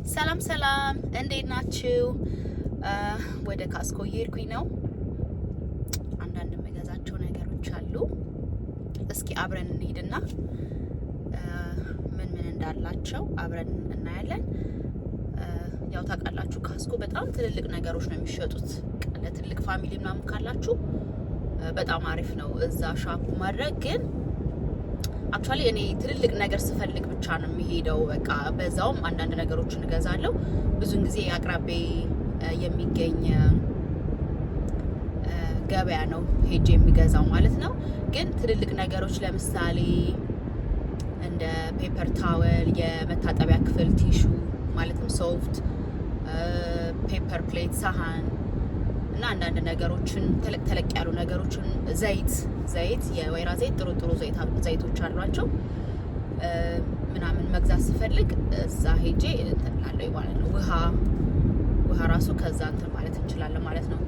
ሰላም ሰላም እንዴት ናችሁ? ወደ ካስኮ እየሄድኩኝ ነው። አንዳንድ የምገዛቸው ነገሮች አሉ። እስኪ አብረን እንሂድና ምን እንዳላቸው አብረን እናያለን። ያው ታውቃላችሁ ካስኮ በጣም ትልልቅ ነገሮች ነው የሚሸጡት። ለትልቅ ፋሚሊ ምናምን ካላችሁ በጣም አሪፍ ነው እዛ ሻፕ ማድረግ። ግን አክቹአሊ እኔ ትልልቅ ነገር ስፈልግ ብቻ ነው የሚሄደው። በቃ በዛውም አንዳንድ ነገሮችን እገዛለሁ። ብዙን ጊዜ አቅራቤ የሚገኝ ገበያ ነው ሄጄ የሚገዛው ማለት ነው። ግን ትልልቅ ነገሮች ለምሳሌ እንደ ፔፐር ታወል፣ የመታጠቢያ ክፍል ቲሹ ማለትም ሶፍት፣ ፔፐር ፕሌት፣ ሳህን እና አንዳንድ ነገሮችን ተለቅ ያሉ ነገሮችን ዘይት የወይራ ዘይት ጥሩ ዘይቶች አሏቸው ምናምን መግዛት ስፈልግ እዛ ሄጄ እንትን እላለሁ ማለት ነው። ውሃ ራሱ ከዛ እንትን ማለት እንችላለን ማለት ነው።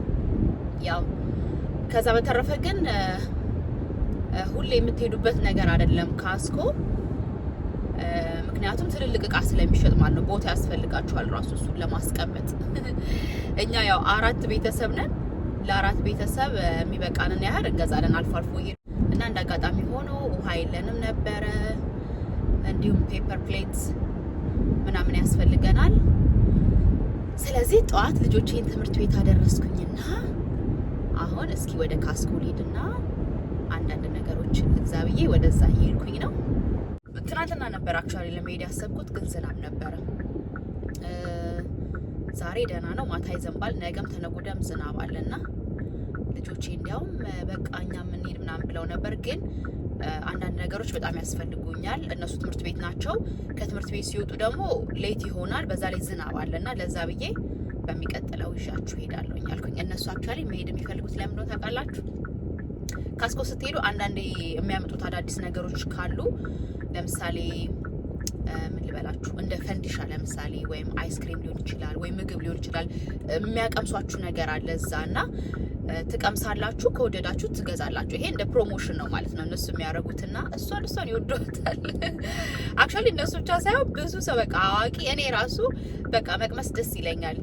ያው ከዛ በተረፈ ግን ሁሌ የምትሄዱበት ነገር አይደለም ካስኮ። ምክንያቱም ትልልቅ እቃ ስለሚሸጥ ማለት ነው። ቦታ ያስፈልጋችኋል ራሱ እሱን ለማስቀመጥ። እኛ ያው 4 ቤተሰብ ነን። ለ4 ቤተሰብ የሚበቃንን ያህል እንገዛለን አልፎ አልፎ እና እንደ አጋጣሚ ሆኖ ውሃ የለንም ነበረ። እንዲሁም ፔፐር ፕሌት ምናምን ያስፈልገናል። ስለዚህ ጠዋት ልጆቼን ትምህርት ቤት አደረስኩኝና አሁን እስኪ ወደ ካስኮ ልሄድና አንዳንድ ነገሮችን ልግዛ ብዬ ወደዛ ሄድኩኝ ነው። ትናንትና ነበር አክቹአሊ ለመሄድ ያሰብኩት ግን ዝናብ ነበረ። ዛሬ ደህና ነው፣ ማታ ይዘንባል። ነገም ተነጎዳም ዝናብ አለና ልጆቼ እንዲያውም በቃ እኛ የምንሄድ ምናምን ብለው ነበር። ግን አንዳንድ ነገሮች በጣም ያስፈልጉኛል። እነሱ ትምህርት ቤት ናቸው። ከትምህርት ቤት ሲወጡ ደግሞ ሌት ይሆናል። በዛ ላይ ዝናብ አለና ለዛ ብዬ በሚቀጥለው ይዣችሁ ሄዳለሁ አልኩኝ። እነሱ አክቹአሊ መሄድ የሚፈልጉት ለምን ነው ታውቃላችሁ? ካስኮ ስትሄዱ አንዳንዴ የሚያመጡት አዳዲስ ነገሮች ካሉ ለምሳሌ ምን ልበላችሁ እንደ ፈንዲሻ ለምሳሌ ወይም አይስክሪም ሊሆን ይችላል ወይም ምግብ ሊሆን ይችላል። የሚያቀምሷችሁ ነገር አለ እዛና ትቀምሳላችሁ። ከወደዳችሁ ትገዛላችሁ። ይሄ እንደ ፕሮሞሽን ነው ማለት ነው እነሱ የሚያደርጉትና እሷን ይወዷታል። አክቹአሊ እነሱ ብቻ ሳይሆን ብዙ ሰው በቃ አዋቂ፣ እኔ ራሱ በቃ መቅመስ ደስ ይለኛል።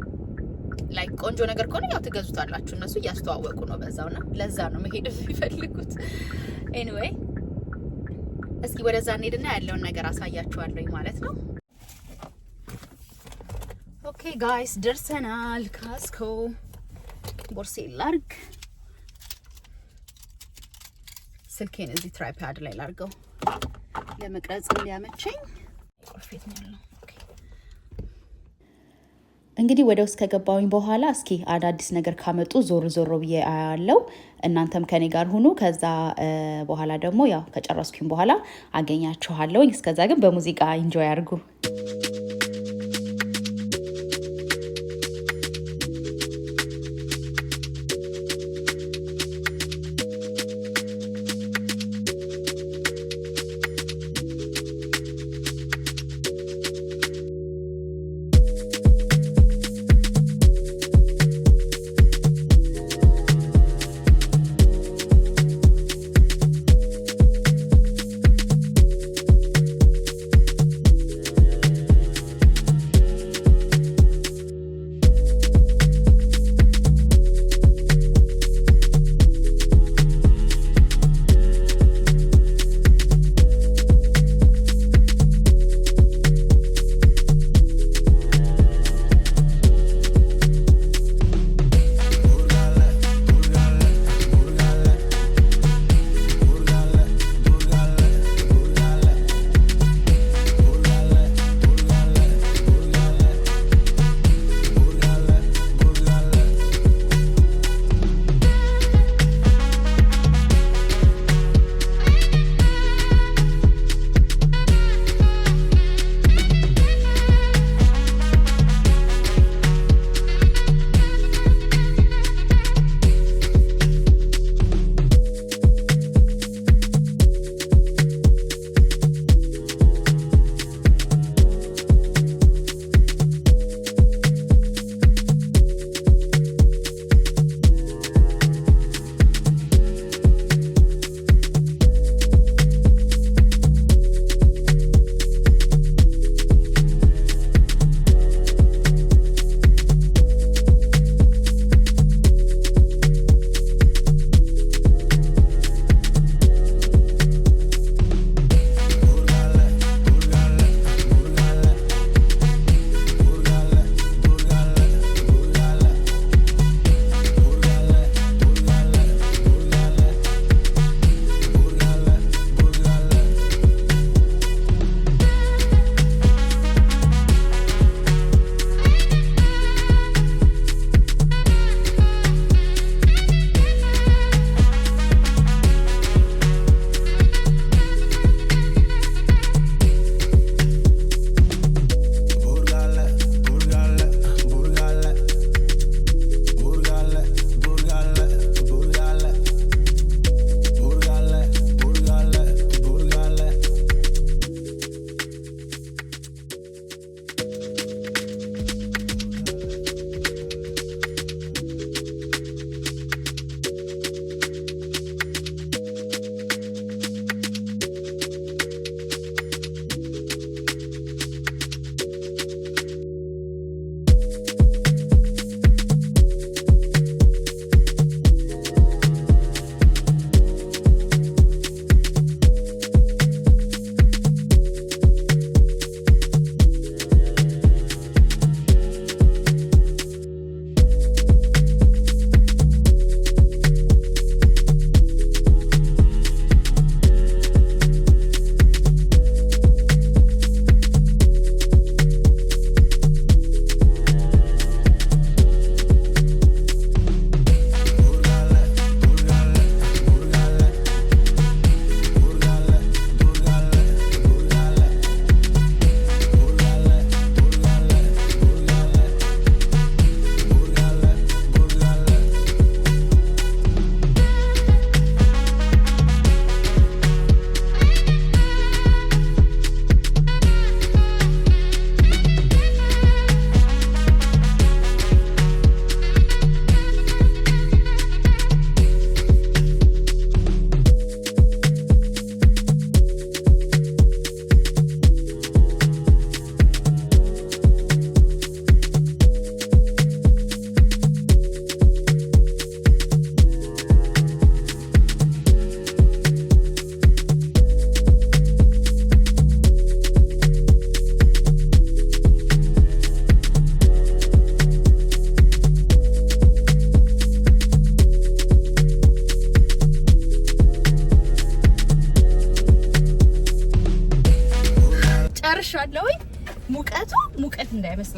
ላይክ ቆንጆ ነገር ከሆነ ያው ትገዙታላችሁ። እነሱ እያስተዋወቁ ነው በዛውና ለዛ ነው መሄድ የሚፈልጉት። ኤኒዌይ እስኪ ወደዛ እንሄድና ያለውን ነገር አሳያችኋለሁ ማለት ነው። ኦኬ ጋይስ ደርሰናል ካስኮ። ቦርሴ ላርግ፣ ስልኬን እዚህ ትራይፓድ ላይ ላርገው ለመቅረጽ እንዲያመቸኝ። ቁልፌት ነው ያለው። እንግዲህ ወደ ውስጥ ከገባሁኝ በኋላ እስኪ አዳዲስ ነገር ካመጡ ዞር ብዬ አያለው። እናንተም ከኔ ጋር ሁኑ። ከዛ በኋላ ደግሞ ያው ከጨረስኩኝ በኋላ አገኛችኋለሁኝ። እስከዛ ግን በሙዚቃ ኢንጆይ አድርጉ።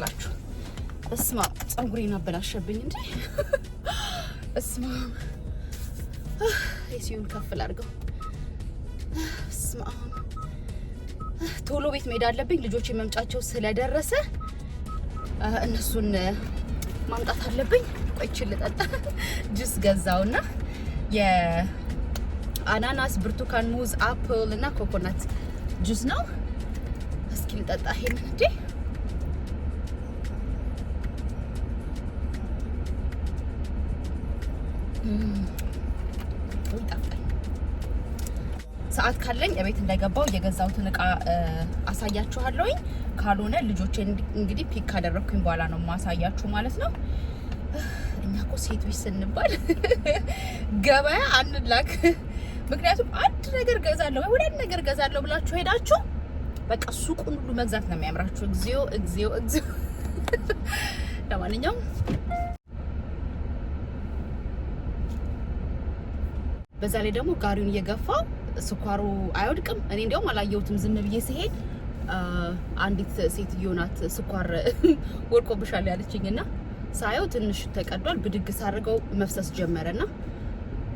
እንዳይመስላችሁ። እስማ ፀጉሬን አበላሸብኝ እንዴ! እስማ እሲውን ከፍል አድርገው። እስማ ቶሎ ቤት መሄድ አለብኝ። ልጆቼ መምጫቸው ስለደረሰ እነሱን ማምጣት አለብኝ። ቆይቼ ልጠጣ። ጁስ ገዛውና የአናናስ፣ ብርቱካን፣ ሙዝ፣ አፕል እና ኮኮናት ጁስ ነው። እስኪ ልጠጣ ይሄንን እንዴ! ሰዓት ካለኝ እቤት እንዳይገባው የገዛሁትን እቃ አሳያችኋለሁኝ። ካልሆነ ልጆቼን እንግዲህ ፒክ ካደረኩኝ በኋላ ነው ማሳያችሁ ማለት ነው። እኛ እኮ ሴቶች ስንባል ገበያ አንላክ። ምክንያቱም አንድ ነገር ገዛለሁ ወይ ሁለት ነገር ገዛለሁ ብላችሁ ሄዳችሁ በቃ ሱቁን ሁሉ መግዛት ነው የሚያምራችሁ። እግዚኦ እግዚኦ እግዚኦ። ለማንኛውም በዛ ላይ ደግሞ ጋሪውን እየገፋው ስኳሩ አይወድቅም። እኔ እንዲያውም አላየሁትም። ዝም ብዬ ሲሄድ አንዲት ሴትዮ ናት ስኳር ወድቆብሻል ያለችኝና ሳየው ትንሽ ተቀዷል። ብድግ ሳርገው መፍሰስ ጀመረና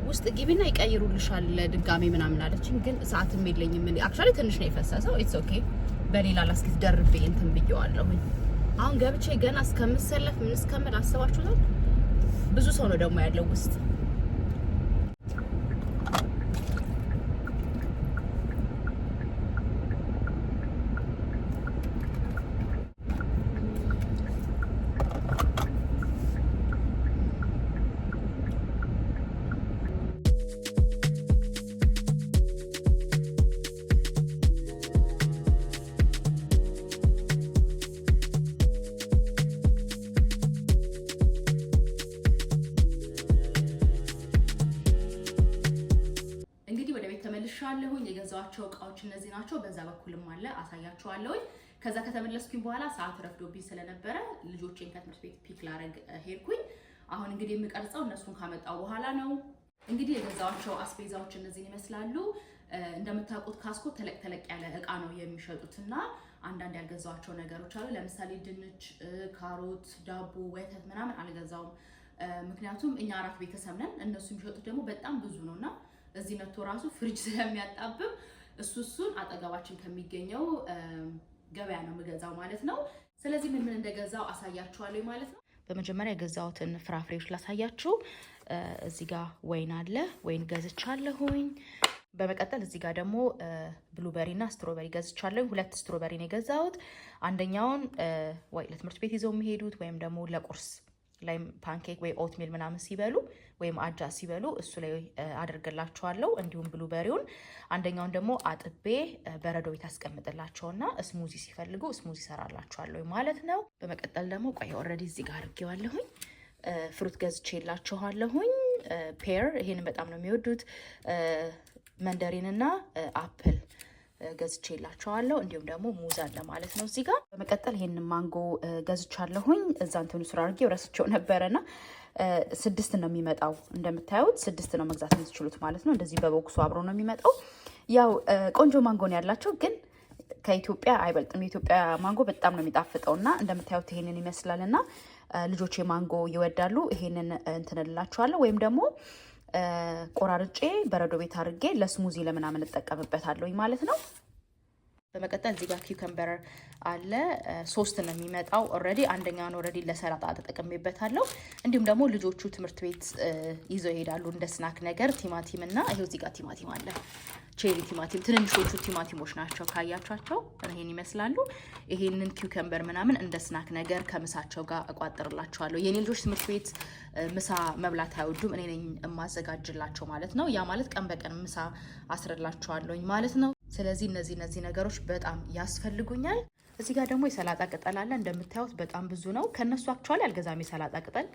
ውስጥ ግቢና ይቀይሩልሻል ድጋሜ ምናምን አለችኝ። ግን ሰዓትም የለኝም። አክቹአሊ ትንሽ ነው የፈሰሰው። ኢትስ ኦኬ። በሌላ ላስኪት ደርቤ እንትን ብየዋለሁ። አሁን ገብቼ ገና እስከምሰለፍ ምን እስከምል አስባችሁታል? ብዙ ሰው ነው ደግሞ ያለው ውስጥ። ተመልሻለሁኝ። የገዛኋቸው እቃዎች እነዚህ ናቸው። በዛ በኩልም አለ አሳያችኋለሁኝ። ከዛ ከተመለስኩኝ በኋላ ሰዓት ረፍዶብኝ ስለነበረ ልጆቼን ከትምህርት ቤት ፒክ ላረግ ሄድኩኝ። አሁን እንግዲህ የምቀርጸው እነሱን ካመጣው በኋላ ነው። እንግዲህ የገዛኋቸው አስቤዛዎች እነዚህን ይመስላሉ። እንደምታውቁት ካስኮ ተለቅ ያለ እቃ ነው የሚሸጡትና አንዳንድ ያልገዛኋቸው ነገሮች አሉ። ለምሳሌ ድንች፣ ካሮት፣ ዳቦ፣ ወተት ምናምን አልገዛውም። ምክንያቱም እኛ 4 ቤተሰብ ነን። እነሱ የሚሸጡት ደግሞ በጣም ብዙ ነውና እዚህ መጥቶ ራሱ ፍሪጅ ስለሚያጣብብ እሱን አጠገባችን ከሚገኘው ገበያ ነው የምገዛው ማለት ነው። ስለዚህ ምን እንደገዛው አሳያችኋለሁ ማለት ነው። በመጀመሪያ የገዛሁትን ፍራፍሬዎች ላሳያችሁ። እዚህ ጋር ወይን አለ፣ ወይን ገዝቻለሁኝ። በመቀጠል እዚህ ጋር ደግሞ ብሉበሪ እና ስትሮበሪ ገዝቻለሁ። 2 ስትሮበሪ ነው የገዛሁት። አንደኛውን ወይ ለትምህርት ቤት ይዘው የሚሄዱት ወይም ደግሞ ለቁርስ ላይ ፓንኬክ ወይ ኦትሚል ምናምን ሲበሉ ወይም አጃ ሲበሉ እሱ ላይ አድርገላቸዋለሁ። እንዲሁም ብሉበሪውን አንደኛውን ደግሞ አጥቤ በረዶ ቤት አስቀምጥላቸውና ስሙዚ ሲፈልጉ ስሙዚ ሰራላቸዋለሁ ማለት ነው። በመቀጠል ደግሞ ቆይ ኦልሬዲ እዚህ ጋር አድርጌዋለሁኝ። ፍሩት ገዝቼላቸዋለሁኝ። ፔር ይሄንን በጣም ነው የሚወዱት። መንደሪን እና አፕል ገዝቼላቸዋለሁ። እንዲሁም ደግሞ ሙዝ አለ ማለት ነው እዚህ ጋር። በመቀጠል ይሄንን ማንጎ ገዝቻለሁኝ። እዛ እንትኑ ስራ አድርጌው ረስቼው ነበረና 6 ነው የሚመጣው። እንደምታዩት 6 ነው መግዛት የምትችሉት ማለት ነው። እንደዚህ በቦክሱ አብሮ ነው የሚመጣው። ያው ቆንጆ ማንጎ ነው ያላቸው፣ ግን ከኢትዮጵያ አይበልጥም። የኢትዮጵያ ማንጎ በጣም ነው የሚጣፍጠውና እንደምታዩት ይሄንን ይመስላልና ልጆቼ ማንጎ ይወዳሉ። ይሄንን እንትንላቸዋለሁ ወይም ደግሞ ቆራርጬ በረዶ ቤት አድርጌ ለስሙዚ ለምናምን እጠቀምበታለሁ ማለት ነው። በመቀጠል እዚህ ጋር ኪውከምበር አለ 3 ነው የሚመጣው። ኦልሬዲ አንደኛውን ኦልሬዲ ለሰላጣ ተጠቅሜበታለሁ። እንዲሁም ደግሞ ልጆቹ ትምህርት ቤት ይዘው ይሄዳሉ እንደ ስናክ ነገር ቲማቲም እና ይሄው እዚህ ጋር ቲማቲም አለ። ቼሪ ቲማቲም ትንንሾቹ ቲማቲሞች ናቸው። ካያቻቸው ይሄን ይመስላሉ። ይሄንን ኪውከምበር ምናምን እንደ ስናክ ነገር ከምሳቸው ጋር እቋጥርላቸዋለሁ። የኔ ልጆች ትምህርት ቤት ምሳ መብላት አይወዱም። እኔ ነኝ የማዘጋጅላቸው ማለት ነው። ያ ማለት ቀን በቀን ምሳ አስርላቸዋለሁኝ ማለት ነው። ስለዚህ እነዚህ ነገሮች በጣም ያስፈልጉኛል። እዚህ ጋር ደግሞ የሰላጣ ቅጠል አለ። እንደምታዩት በጣም ብዙ ነው። ከነሱ አክቹአሊ አልገዛም የሰላጣ ቅጠል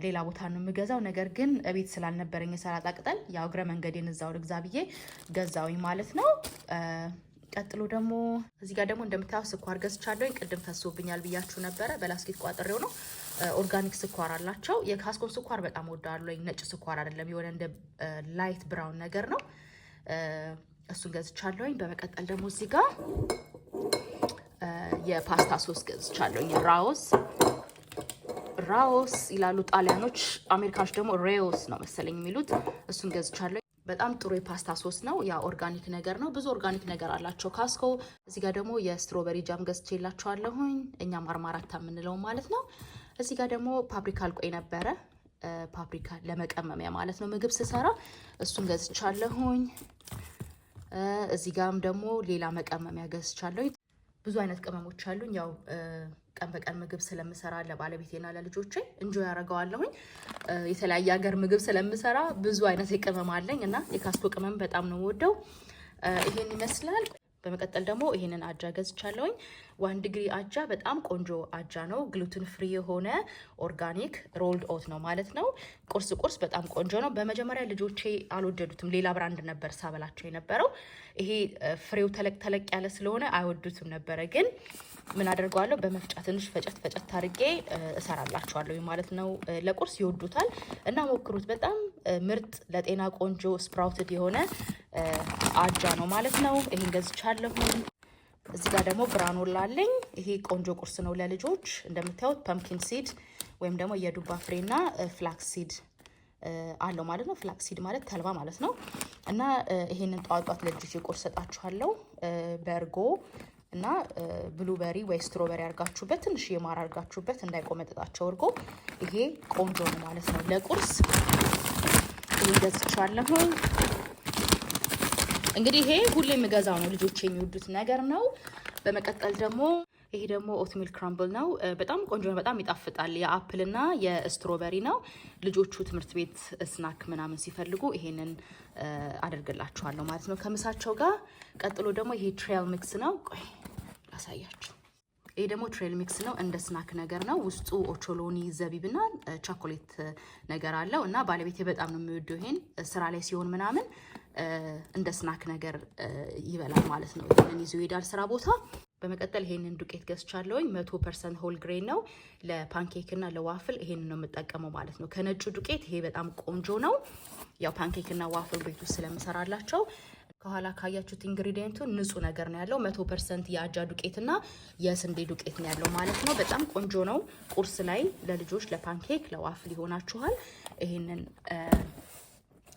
ሌላ ቦታ ነው የምገዛው። ነገር ግን እቤት ስላልነበረኝ የሰላጣ ቅጠል ያው እግረ መንገዴን እዛው ልግዛ ብዬ ገዛውኝ ማለት ነው። ቀጥሎ ደግሞ እዚህ ጋር ደግሞ እንደምታዩት ስኳር ገዝቻለሁኝ። ቅድም ፈሶብኛል ብያችሁ ነበረ። በላስቲክ ቋጥሬው ነው። ኦርጋኒክ ስኳር አላቸው። የካስኮን ስኳር በጣም ወዳለሁኝ። ነጭ ስኳር አይደለም፣ የሆነ እንደ ላይት ብራውን ነገር ነው። እሱን ገዝቻለሁኝ። በመቀጠል ደግሞ እዚህ ጋር የፓስታ ሶስ ገዝቻለሁ። ራውስ ይላሉ ጣሊያኖች፣ አሜሪካኖች ደግሞ ሬውስ ነው መሰለኝ የሚሉት። እሱን ገዝቻለሁ። በጣም ጥሩ የፓስታ ሶስ ነው። ያ ኦርጋኒክ ነገር ነው። ብዙ ኦርጋኒክ ነገር አላቸው ካስኮ። እዚህ ጋር ደግሞ የስትሮበሪ ጃም ገዝቼላችኋለሁኝ፣ እኛ ማርማራታ የምንለው ማለት ነው። እዚህ ጋር ደግሞ ፓፕሪካ አልቆይ ነበረ፣ ፓፕሪካ ለመቀመሚያ ማለት ነው ምግብ ስሰራ፣ እሱን ገዝቻለሁኝ። እዚህ ጋርም ደግሞ ሌላ መቀመሚያ ገዝቻለሁኝ። ብዙ አይነት ቅመሞች አሉኝ። ያው ቀን በቀን ምግብ ስለምሰራ ለባለቤቴና ለልጆቼ እንጆይ ያደርገዋለሁኝ። የተለያየ ሀገር ምግብ ስለምሰራ ብዙ አይነት ቅመም አለኝ እና የካስኮ ቅመም በጣም ነው የምወደው። ይሄን ይመስላል። በመቀጠል ደግሞ ይሄንን አጃ ገዝቻለሁኝ። 1 ዲግሪ አጃ በጣም ቆንጆ አጃ ነው። ግሉትን ፍሪ የሆነ ኦርጋኒክ ሮልድ ኦት ነው ማለት ነው። ቁርስ በጣም ቆንጆ ነው። በመጀመሪያ ልጆቼ አልወደዱትም። ሌላ ብራንድ ነበር ሳበላቸው የነበረው። ይሄ ፍሬው ተለቅ ያለ ስለሆነ አይወዱትም ነበረ። ግን ምን አደርገዋለሁ? በመፍጫ ትንሽ ፈጨት አድርጌ እሰራላቸዋለሁ ማለት ነው። ለቁርስ ይወዱታል እና ሞክሩት። በጣም ምርጥ ለጤና ቆንጆ ስፕራውትድ የሆነ አጃ ነው ማለት ነው። ይሄን ገዝቻለሁ። እዚህ ጋር ደግሞ ግራኖላ አለኝ። ይሄ ቆንጆ ቁርስ ነው ለልጆች። እንደምታዩት ፐምኪን ሲድ ወይም ደግሞ የዱባ ፍሬና ፍላክስ ሲድ አለው ማለት ነው። ፍላክስ ሲድ ማለት ተልባ ማለት ነው። እና ይሄንን ጧት ለልጆች ቁርስ ሰጣችኋለሁ። በርጎ እና ብሉበሪ ወይ ስትሮበሪ አርጋችሁበት ትንሽ የማር አርጋችሁበት እንዳይቆመጥጣቸው እርጎ። ይሄ ቆንጆ ነው ማለት ነው ለቁርስ። ይሄን ገዝቻለሁ። እንግዲህ ይሄ ሁሌ የምገዛው ነው፣ ልጆች የሚወዱት ነገር ነው። በመቀጠል ደግሞ ይሄ ደግሞ ኦትሚል ክራምብል ነው። በጣም ቆንጆ ነው፣ በጣም ይጣፍጣል። የአፕል እና የስትሮበሪ ነው። ልጆቹ ትምህርት ቤት ስናክ ምናምን ሲፈልጉ ይሄንን አደርግላችኋለሁ ማለት ነው ከምሳቸው ጋር። ቀጥሎ ደግሞ ይሄ ትሬል ሚክስ ነው። ቆይ ላሳያችሁ። ይሄ ደግሞ ትሬል ሚክስ ነው፣ እንደ ስናክ ነገር ነው። ውስጡ ኦቾሎኒ ዘቢብና ቻኮሌት ነገር አለው እና ባለቤቴ በጣም ነው የሚወደው። ይሄን ስራ ላይ ሲሆን ምናምን እንደ ስናክ ነገር ይበላል ማለት ነው። ይሄንን ይዞ ይሄዳል ስራ ቦታ። በመቀጠል ይሄንን ዱቄት ገዝቻለሁኝ። 100% ሆል ግሬን ነው። ለፓንኬክ እና ለዋፍል ይሄንን ነው የምጠቀመው ማለት ነው። ከነጩ ዱቄት ይሄ በጣም ቆንጆ ነው። ያው ፓንኬክ እና ዋፍል ቤት ውስጥ ስለምሰራላቸው። ከኋላ ካያችሁት ኢንግሪዲየንቱ ንጹህ ነገር ነው ያለው። 100% የአጃ ዱቄትና የስንዴ ዱቄት ነው ያለው ማለት ነው። በጣም ቆንጆ ነው። ቁርስ ላይ ለልጆች ለፓንኬክ ለዋፍል ይሆናችኋል። ይሄንን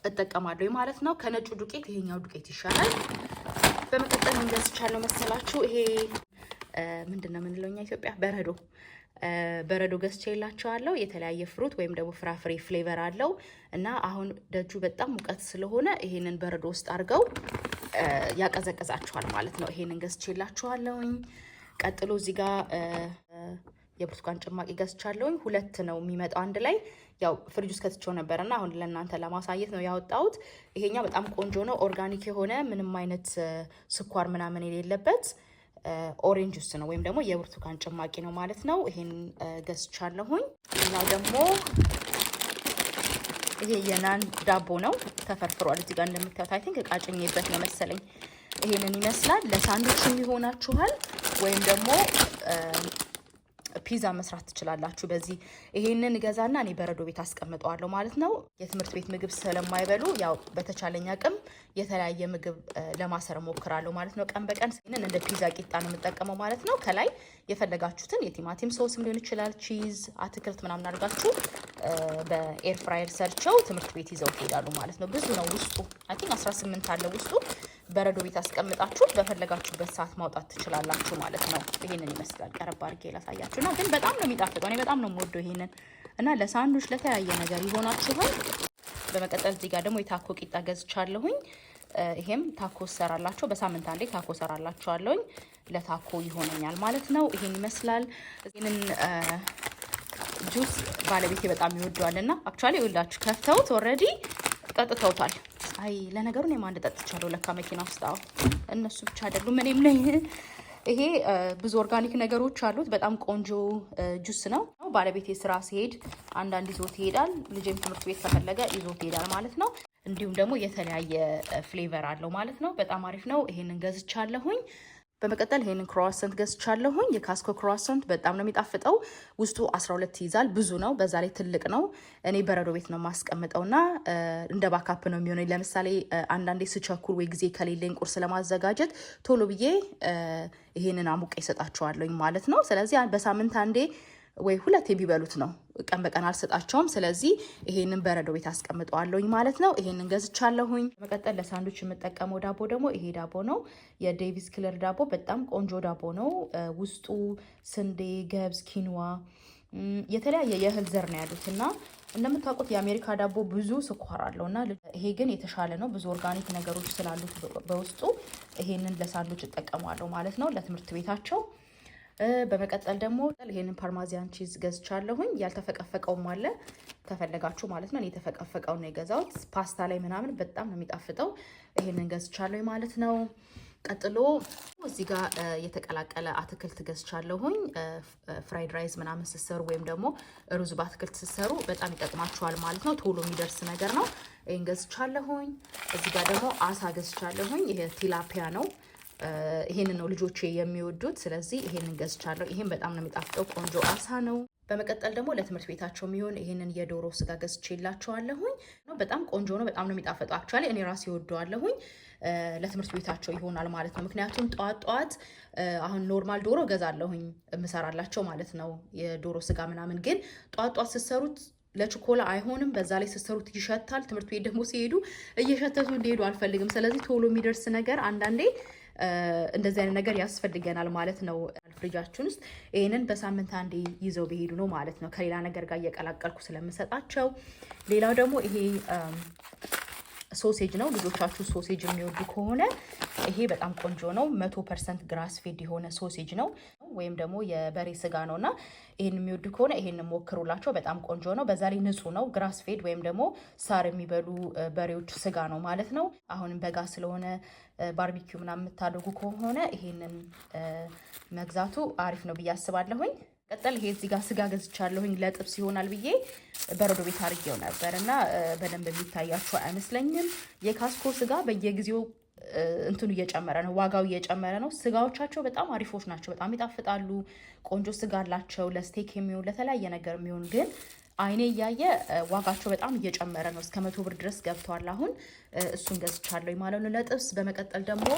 እጠቀማለሁ ማለት ነው። ከነጩ ዱቄት ይሄኛው ዱቄት ይሻላል። በመቀጠል ምን ገዝቻለሁ መሰላችሁ? ይሄ ምንድነው የምንለው እኛ ኢትዮጵያ በረዶ ገዝቼላችኋለሁ። የተለያየ ፍሩት ወይም ደግሞ ፍራፍሬ ፍሌቨር አለው እና አሁን ደጁ በጣም ሙቀት ስለሆነ ይሄንን በረዶ ውስጥ አድርገው ያቀዘቅዛችኋል ማለት ነው። ይሄንን ገዝቼላችኋለሁኝ። ቀጥሎ እዚህ ጋር የብርቱካን ጭማቂ ገዝቻለሁኝ። 2 ነው የሚመጣው አንድ ላይ። ያው ፍሪጅ ውስጥ ከትቼው ነበርና አሁን ለእናንተ ለማሳየት ነው ያወጣሁት። ይሄኛው በጣም ቆንጆ ነው። ኦርጋኒክ የሆነ ምንም አይነት ስኳር ምናምን የሌለበት ኦሬንጅ ጁስ ነው ወይም ደግሞ የብርቱካን ጭማቂ ነው ማለት ነው። ይሄን ገዝቻለሁኝ። ሌላው ደግሞ ይሄ የናን ዳቦ ነው፣ ተፈርፍሯል። እዚህ ጋር እንደምታዩት አይ ቲንክ ቃጭኝበት ነው መሰለኝ። ይሄንን ይመስላል። ለሳንድዊችም ይሆናችኋል ወይም ደግሞ ፒዛ መስራት ትችላላችሁ። በዚህ ይሄንን ገዛና እኔ በረዶ ቤት አስቀምጠዋለሁ ማለት ነው። የትምህርት ቤት ምግብ ስለማይበሉ ያው በተቻለኝ አቅም የተለያየ ምግብ ለማሰር ሞክራለሁ ማለት ነው። ቀን በቀን ይሄንን እንደ ፒዛ ቂጣ ነው የምጠቀመው ማለት ነው። ከላይ የፈለጋችሁትን የቲማቲም ሶስም ሊሆን ይችላል፣ ቺዝ፣ አትክልት ምናምን አድርጋችሁ በኤር ፍራየር ሰርቸው ትምህርት ቤት ይዘው ይሄዳሉ ማለት ነው። ብዙ ነው ውስጡ፣ አይ ቲንክ 18 አለ ውስጡ። በረዶ ቤት አስቀምጣችሁ በፈለጋችሁበት ሰዓት ማውጣት ትችላላችሁ ማለት ነው። ይሄንን ይመስላል። ቀረብ አድርጌ ላሳያችሁና ግን በጣም ነው የሚጣፍጠው። እኔ በጣም ነው የምወደው ይሄንን እና ለሳንዱች ለተለያየ ነገር ይሆናችኋል። በመቀጠል እዚህ ጋር ደግሞ የታኮ ቂጣ ገዝቻለሁኝ። ይሄም ታኮ ሰራላችሁ፣ በሳምንት አንዴ ታኮ ሰራላችኋለሁኝ። ለታኮ ይሆነኛል ማለት ነው። ይሄን ይመስላል። ይሄንን ጁስ ባለቤቴ በጣም ይወደዋልና አክቹአሊ ይኸውላችሁ ከፍተውት ኦልሬዲ ጠጥተውታል። አይ ለነገሩ እኔም አንድ ጠጥቻለሁ ለካ መኪና ውስጥ። አዎ እነሱ ብቻ አይደሉም እኔም ነኝ። ይሄ ብዙ ኦርጋኒክ ነገሮች አሉት። በጣም ቆንጆ ጁስ ነው። ባለቤቴ ስራ ሲሄድ አንዳንድ ይዞት ይሄዳል። ልጄም ትምህርት ቤት ከፈለገ ይዞት ይሄዳል ማለት ነው። እንዲሁም ደግሞ የተለያየ ፍሌቨር አለው ማለት ነው። በጣም አሪፍ ነው። ይሄንን ገዝቻለሁኝ። በመቀጠል ይሄንን ክሮዋሰንት ገዝቻለሁኝ። የካስኮ ክሮዋሰንት በጣም ነው የሚጣፍጠው። ውስጡ 12 ይይዛል፣ ብዙ ነው፣ በዛ ላይ ትልቅ ነው። እኔ በረዶ ቤት ነው የማስቀምጠውና እንደ ባካፕ ነው የሚሆነው። ለምሳሌ አንዳንዴ ስቸኩል ወይ ጊዜ ከሌለኝ ቁርስ ለማዘጋጀት ቶሎ ብዬ ይሄንን አሙቄ እሰጣቸዋለሁኝ ማለት ነው። ስለዚህ በሳምንት አንዴ ወይ ሁለት የሚበሉት ነው፣ ቀን በቀን አልሰጣቸውም። ስለዚህ ይሄንን በረዶ ቤት አስቀምጠዋለሁኝ ማለት ነው። ይሄንን ገዝቻለሁኝ። በመቀጠል ለሳንዱች የምጠቀመው ዳቦ ደግሞ ይሄ ዳቦ ነው፣ የዴቪስ ክለር ዳቦ። በጣም ቆንጆ ዳቦ ነው። ውስጡ ስንዴ፣ ገብስ፣ ኪንዋ፣ የተለያየ የእህል ዘር ነው ያሉት እና እንደምታውቁት የአሜሪካ ዳቦ ብዙ ስኳር አለው እና ይሄ ግን የተሻለ ነው። ብዙ ኦርጋኒክ ነገሮች ስላሉት በውስጡ ይሄንን ለሳንዱች እጠቀማለሁ ማለት ነው፣ ለትምህርት ቤታቸው። በመቀጠል ደግሞ ይሄንን ፓርማዚያን ቺዝ ገዝቻለሁኝ። ያልተፈቀፈቀውም አለ ከፈለጋችሁ ማለት ነው። እኔ የተፈቀፈቀው ነው የገዛሁት። ፓስታ ላይ ምናምን በጣም ነው የሚጣፍጠው። ይሄንን ገዝቻለሁኝ ማለት ነው። ቀጥሎ እዚህ ጋር የተቀላቀለ አትክልት ገዝቻለሁኝ። ፍራይድ ራይስ ምናምን ስትሰሩ ወይም ደግሞ ሩዝ በአትክልት ስትሰሩ በጣም ይጠቅማችኋል ማለት ነው። ቶሎ የሚደርስ ነገር ነው። ይሄን ገዝቻለሁኝ። እዚህ ጋር ደግሞ አሳ ገዝቻለሁኝ። ይሄ ቲላፒያ ነው። ይሄንን ነው ልጆቼ የሚወዱት። ስለዚህ ይሄንን ገዝቻለሁ። ይሄን በጣም ነው የሚጣፍጠው፣ ቆንጆ አሳ ነው። በመቀጠል ደግሞ ለትምህርት ቤታቸው የሚሆን ይሄንን የዶሮ ስጋ ገዝቼላቸዋለሁኝ። በጣም ቆንጆ ነው፣ በጣም ነው የሚጣፍጠው። አክቹዋሊ እኔ ራሴ እወደዋለሁኝ። ለትምህርት ቤታቸው ይሆናል ማለት ነው። ምክንያቱም ጠዋት አሁን ኖርማል ዶሮ ገዛለሁኝ የምሰራላቸው ማለት ነው፣ የዶሮ ስጋ ምናምን። ግን ጠዋት ስትሰሩት ለችኮላ አይሆንም። በዛ ላይ ስትሰሩት ይሸታል። ትምህርት ቤት ደግሞ ሲሄዱ እየሸተቱ እንዲሄዱ አልፈልግም። ስለዚህ ቶሎ የሚደርስ ነገር አንዳንዴ እንደዚህ አይነት ነገር ያስፈልገናል ማለት ነው ፍሪጃችን ውስጥ። ይሄንን በሳምንት አንዴ ይዘው ቢሄዱ ነው ማለት ነው፣ ከሌላ ነገር ጋር እየቀላቀልኩ ስለምሰጣቸው። ሌላው ደግሞ ይሄ ሶሴጅ ነው። ልጆቻችሁ ሶሴጅ የሚወዱ ከሆነ ይሄ በጣም ቆንጆ ነው። 100% ግራስ ፌድ የሆነ ሶሴጅ ነው፣ ወይም ደግሞ የበሬ ስጋ ነው እና ይሄን የሚወዱ ከሆነ ይሄን ሞክሩላቸው። በጣም ቆንጆ ነው። በዛ ላይ ንጹህ ነው። ግራስ ፌድ ወይም ደግሞ ሳር የሚበሉ በሬዎች ስጋ ነው ማለት ነው። አሁንም በጋ ስለሆነ ባርቢኪው ምናምን የምታደርጉ ከሆነ ይሄንን መግዛቱ አሪፍ ነው ብዬ አስባለሁኝ። ቀጠል ይሄ እዚህ ጋር ስጋ ገዝቻለሁኝ ለጥብስ ይሆናል ብዬ በረዶ ቤት አድርጌው ነበር እና በደንብ የሚታያቸው አይመስለኝም። የካስኮ ስጋ በየጊዜው እንትኑ እየጨመረ ነው፣ ዋጋው እየጨመረ ነው። ስጋዎቻቸው በጣም አሪፎች ናቸው፣ በጣም ይጣፍጣሉ። ቆንጆ ስጋ አላቸው፣ ለስቴክ የሚሆን ለተለያየ ነገር የሚሆን። ግን አይኔ እያየ ዋጋቸው በጣም እየጨመረ ነው፣ እስከ 100 ብር ድረስ ገብቷል። አሁን እሱን ገዝቻለሁ ማለት ነው ለጥብስ። በመቀጠል ደግሞ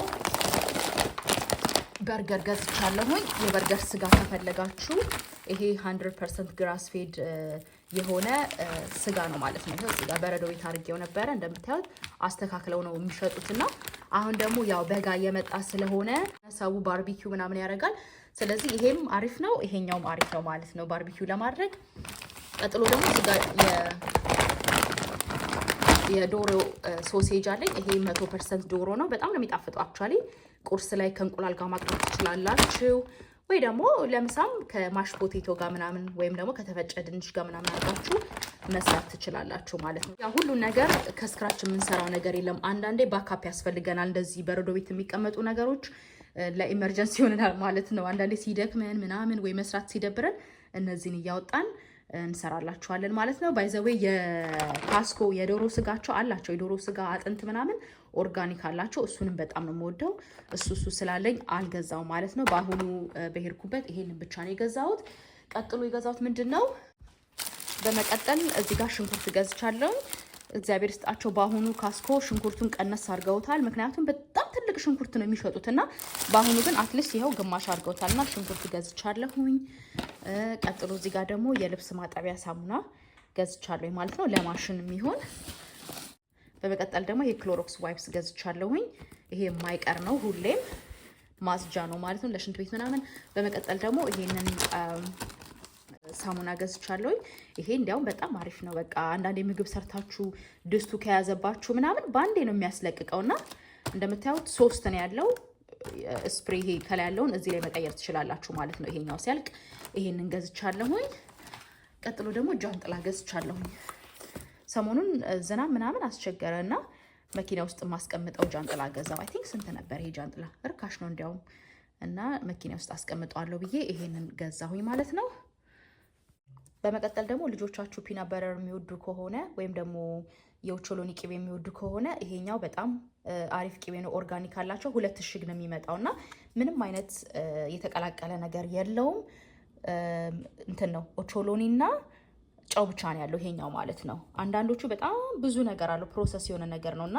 በርገር ገዝቻለሁኝ። የበርገር ስጋ ከፈለጋችሁ ይሄ 100% ግራስ ፌድ የሆነ ስጋ ነው ማለት ነው። ይሄው ስጋ በረዶ ቤት አድርጌው ነበረ። እንደምታዩት አስተካክለው ነው የሚሸጡትና አሁን ደግሞ ያው በጋ እየመጣ ስለሆነ ሰው ባርቢኪው ምናምን ያደርጋል። ስለዚህ ይሄም አሪፍ ነው፣ ይሄኛውም አሪፍ ነው ማለት ነው ባርቢኪው ለማድረግ። ቀጥሎ ደግሞ ስጋ የዶሮ ሶሴጅ አለኝ። ይሄ 100% ዶሮ ነው። በጣም ነው የሚጣፍጠው። አክቹአሊ ቁርስ ላይ ከእንቁላል ጋር ማቅረብ ትችላላችሁ፣ ወይ ደግሞ ለምሳም ከማሽ ፖቴቶ ጋር ምናምን ወይም ደግሞ ከተፈጨ ድንች ጋር ምናምን አድርጋችሁ መስራት ትችላላችሁ ማለት ነው። ያ ሁሉ ነገር ከስክራች የምንሰራው ነገር የለም። አንዳንዴ ባካፕ ያስፈልገናል። እንደዚህ በረዶ ቤት የሚቀመጡ ነገሮች ለኢመርጀንሲ ይሆናል ማለት ነው። አንዳንዴ ሲደክመን ምናምን ወይ መስራት ሲደብረን እነዚህን እያወጣን እንሰራላችኋለን ማለት ነው። ባይዘዌ የካስኮ የዶሮ ስጋቸው አላቸው። የዶሮ ስጋ አጥንት ምናምን ኦርጋኒክ አላቸው። እሱንም በጣም ነው የምወደው። እሱ ስላለኝ አልገዛው ማለት ነው። በአሁኑ በሄድኩበት ይሄንን ብቻ ነው የገዛሁት። ቀጥሎ የገዛሁት ምንድን ነው? በመቀጠል እዚህ ጋር ሽንኩርት ገዝቻለሁ። እግዚአብሔር ይስጣቸው። በአሁኑ ካስኮ ሽንኩርቱን ቀነስ አድርገውታል። ምክንያቱም በጣም ትልቅ ሽንኩርት ነው የሚሸጡትና በአሁኑ ግን አትሊስት ይኸው ግማሽ አድርገውታልና ሽንኩርት ገዝቻለሁኝ። ቀጥሎ እዚህ ጋር ደግሞ የልብስ ማጠቢያ ሳሙና ገዝቻለሁኝ ማለት ነው፣ ለማሽን የሚሆን። በመቀጠል ደግሞ የክሎሮክስ ዋይፕስ ገዝቻለሁኝ። ይሄ የማይቀር ነው፣ ሁሌም ማስጃ ነው ማለት ነው፣ ለሽንት ቤት ምናምን። በመቀጠል ደግሞ ይሄንን ሳሙና ገዝቻለሁኝ። ይሄ እንዲያውም በጣም አሪፍ ነው። በቃ አንዳንዴ ምግብ ሰርታችሁ ድስቱ ከያዘባችሁ ምናምን ባንዴ ነው የሚያስለቅቀውና እንደምታዩት 3 ነው ያለው ስፕሬይ። ይሄ ከላይ ያለውን እዚህ ላይ መቀየር ትችላላችሁ ማለት ነው። ይሄኛው ሲያልቅ ይሄንን ገዝቻለሁኝ። ቀጥሎ ደግሞ ጃንጥላ ገዝቻለሁኝ። ሰሞኑን ዝናብ ምናምን አስቸገረና መኪና ውስጥ ማስቀምጠው ጃንጥላ ገዛው። አይ ቲንክ ስንት ነበር ይሄ ጃንጥላ? እርካሽ ነው እንዲያውም እና መኪና ውስጥ አስቀምጠዋለሁ ብዬ ይሄንን ገዛሁኝ ማለት ነው። በመቀጠል ደግሞ ልጆቻችሁ ፒናት በረር የሚወዱ ከሆነ ወይም ደግሞ የኦቾሎኒ ቅቤ የሚወዱ ከሆነ ይሄኛው በጣም አሪፍ ቅቤ ነው። ኦርጋኒክ አላቸው 2 እሽግ ነው የሚመጣውና ምንም አይነት የተቀላቀለ ነገር የለውም። እንትን ነው ኦቾሎኒና ጨው ብቻ ነው ያለው ይሄኛው ማለት ነው። አንዳንዶቹ በጣም ብዙ ነገር አለው ፕሮሰስ የሆነ ነገር ነውና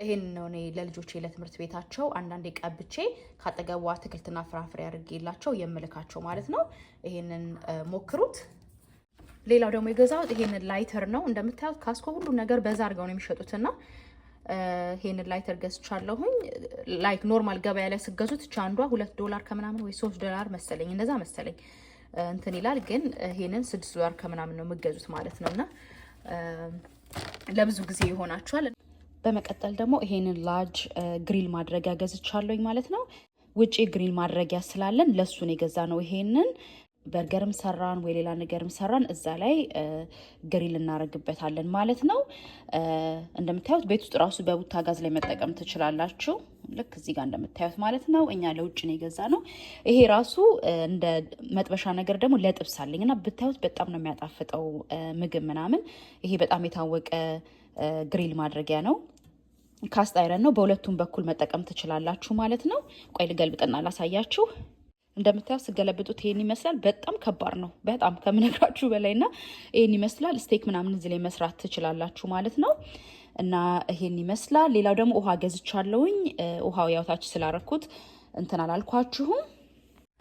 ይሄን ነው እኔ ለልጆቼ ለትምህርት ቤታቸው አንዳንዴ ቀብቼ ካጠገቡ አትክልትና ፍራፍሬ አድርጌላቸው የምልካቸው ማለት ነው። ይሄንን ሞክሩት። ሌላው ደግሞ የገዛሁት ይሄንን ላይተር ነው። እንደምታዩት ካስኮ ሁሉ ነገር በዛ አድርገው ነው የሚሸጡትና ይሄንን ላይተር ገዝቻለሁኝ። ላይክ ኖርማል ገበያ ላይ ስገዙት አንዷ $2 ከምናምን ወይ $3 መሰለኝ እንደዛ መሰለኝ እንትን ይላል። ግን ይሄንን $6 ከምናምን ነው የምገዙት ማለት ነውና ለብዙ ጊዜ ይሆናችኋል። በመቀጠል ደግሞ ይሄንን ላርጅ ግሪል ማድረጊያ ገዝቻለሁኝ ማለት ነው። ውጪ ግሪል ማድረጊያ ስላለን ለሱ ነው የገዛ ነው። ይሄንን በርገርም ሰራን ወይ ሌላ ነገርም ሰራን እዛ ላይ ግሪል እናደርግበታለን ማለት ነው። እንደምታዩት ቤት ውስጥ ራሱ በቡታ ጋዝ ላይ መጠቀም ትችላላችሁ። ልክ እዚህ ጋር እንደምታዩት ማለት ነው። እኛ ለውጭ ነው የገዛ ነው። ይሄ ራሱ እንደ መጥበሻ ነገር ደግሞ ለጥብስ አለኝና ብታዩት በጣም ነው የሚያጣፍጠው ምግብ ምናምን። ይሄ በጣም የታወቀ ግሪል ማድረጊያ ነው። ካስት አይረን ነው። በሁለቱም በኩል መጠቀም ትችላላችሁ ማለት ነው። ቆይ ልገልብጥና ላሳያችሁ። እንደምታዩት ስገለብጡት ይሄን ይመስላል። በጣም ከባድ ነው በጣም ከምነግራችሁ በላይና ይሄን ይመስላል። ስቴክ ምናምን እዚህ ላይ መስራት ትችላላችሁ ማለት ነው። እና ይሄን ይመስላል። ሌላው ደግሞ ውሃ ገዝቻለሁኝ። ውሃው ያውታች ስላረኩት እንትን አላልኳችሁም።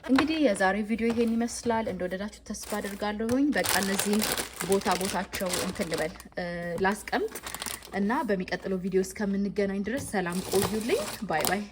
እንግዲህ የዛሬው ቪዲዮ ይሄን ይመስላል። እንደወደዳችሁ ተስፋ አድርጋለሁኝ። በቃ እነዚህን ቦታቸው እንትን ልበል ላስቀምጥ እና በሚቀጥለው ቪዲዮ እስከምንገናኝ ድረስ ሰላም ቆዩልኝ። ባይ ባይ።